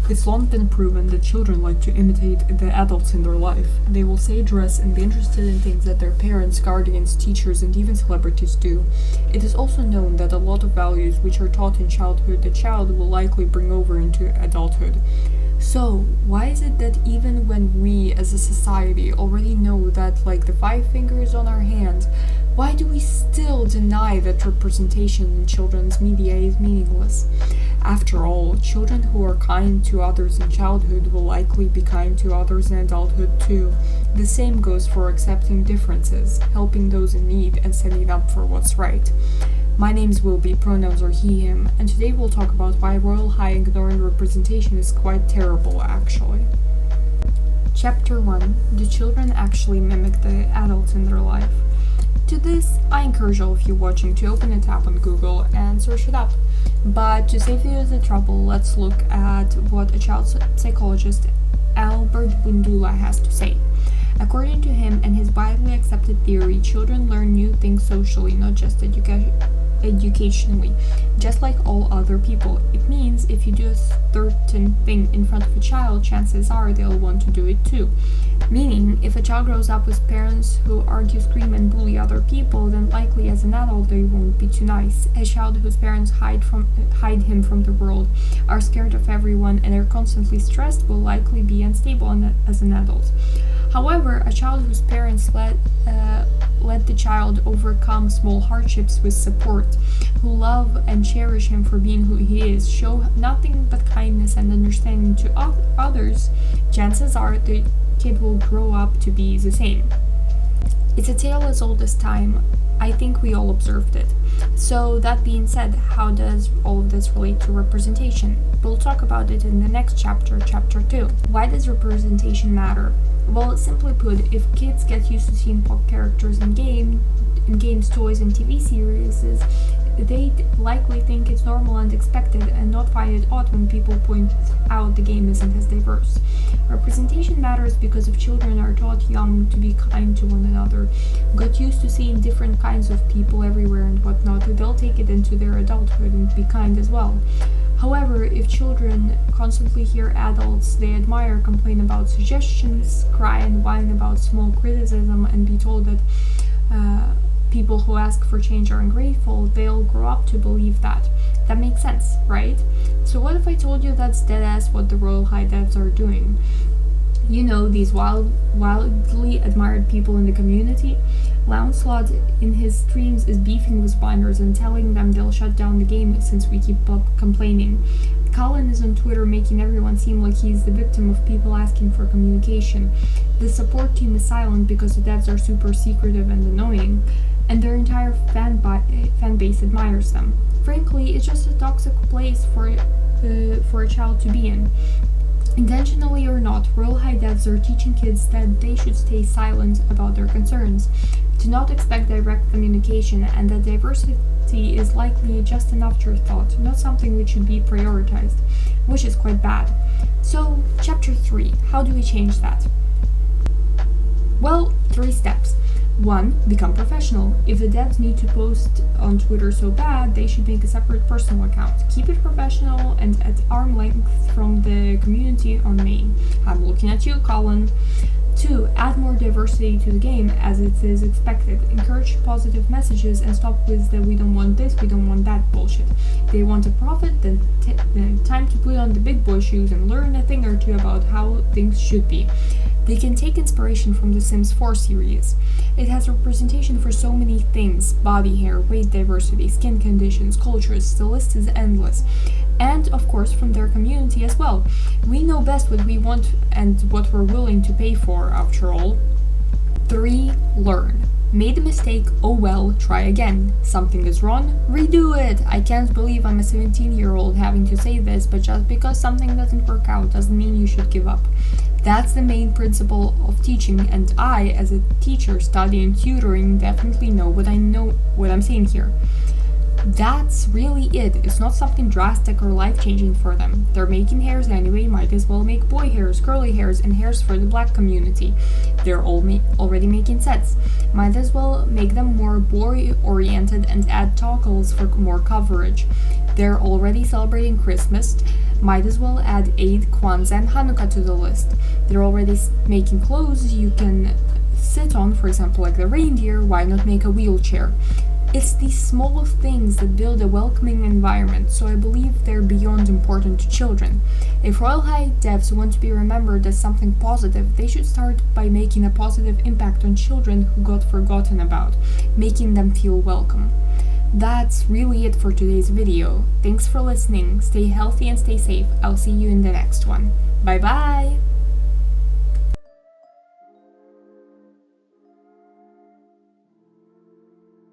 It's long been proven that children like to imitate the adults in their life. They will say, dress, and be interested in things that their parents, guardians, teachers, and even celebrities do. It is also known that a lot of values which are taught in childhood, the child will likely bring over into adulthood. So, why is it that even when we as a society already know that, like the 5 fingers on our hand, why do we still deny that representation in children's media is meaningless? After all, children who are kind to others in childhood will likely be kind to others in adulthood too. The same goes for accepting differences, helping those in need, and standing up for what's right. My name's Wilby, pronouns are he, him, and today we'll talk about why Royale High ignoring representation is quite terrible, actually. Chapter 1. Do children actually mimic the adults in their life? To this, I encourage all of you watching to open a tab on Google and search it up. But to save you the trouble, let's look at what a child psychologist, Albert Bundula, has to say. According to him and his widely accepted theory, children learn new things socially, not just educationally, just like all other people. It means if you do a certain thing in front of a child, chances are they'll want to do it too. Meaning, if a child grows up with parents who argue, scream, and bully other people, then likely as an adult they won't be too nice. A child whose parents hide him from the world, are scared of everyone, and are constantly stressed will likely be unstable as an adult. However, a child whose parents let the child overcome small hardships with support, who love and cherish him for being who he is, show nothing but kindness and understanding to others, chances are the kid will grow up to be the same. It's a tale as old as time. I think we all observed it. So that being said, how does all of this relate to representation? We'll talk about it in the next chapter, chapter 2. Why does representation matter? Well, simply put, if kids get used to seeing pop characters in games, toys, and TV series, they likely think it's normal and expected and not find it odd when people point out the game isn't as diverse. Representation matters because if children are taught young to be kind to one another, got used to seeing different kinds of people everywhere and whatnot, they'll take it into their adulthood and be kind as well. However, if children constantly hear adults they admire complain about suggestions, cry and whine about small criticism, and be told that people who ask for change are ungrateful, they'll grow up to believe that. That makes sense, right? So what if I told you that's deadass what the Royale High devs are doing? You know, these wildly admired people in the community. Lancelot in his streams is beefing with whiners and telling them they'll shut down the game since we keep up complaining. Colin is on Twitter making everyone seem like he's the victim of people asking for communication. The support team is silent because the devs are super secretive and annoying, and their entire fan base admires them. Frankly, it's just a toxic place for a child to be in. Intentionally or not, Royale High devs are teaching kids that they should stay silent about their concerns, to not expect direct communication, and that diversity is likely just an afterthought, not something which should be prioritized, which is quite bad. So, chapter 3, how do we change that? Well, 3 steps. 1. Become professional. If the devs need to post on Twitter so bad, they should make a separate personal account. Keep it professional and at arm's length from the community on main. I'm looking at you, Colin. 2. Add more diversity to the game as it is expected. Encourage positive messages and stop with the we don't want this, we don't want that bullshit. They want a profit, then time to put on the big boy shoes and learn a thing or two about how things should be. They can take inspiration from the Sims 4 series. It has representation for so many things: body hair, weight diversity, skin conditions, cultures, the list is endless. And, of course, from their community as well. We know best what we want and what we're willing to pay for, after all. 3. Learn. Made a mistake, oh well, try again. Something is wrong, redo it. I can't believe I'm a 17-year-old having to say this, but just because something doesn't work out doesn't mean you should give up. That's the main principle of teaching, and I, as a teacher studying tutoring, definitely know what I'm saying here. That's really it. It's not something drastic or life-changing for them. They're making hairs anyway, might as well make boy hairs, curly hairs, and hairs for the black community. They're already making sets. Might as well make them more boy-oriented and add toggles for more coverage. They're already celebrating Christmas. Might as well add Eid, Kwanzaa, and Hanukkah to the list. They're already making clothes you can sit on, for example, like the reindeer. Why not make a wheelchair? It's these small things that build a welcoming environment, so I believe they're beyond important to children. If Royale High devs want to be remembered as something positive, they should start by making a positive impact on children who got forgotten about, making them feel welcome. That's really it for today's video. Thanks for listening, stay healthy and stay safe. I'll see you in the next one. Bye bye!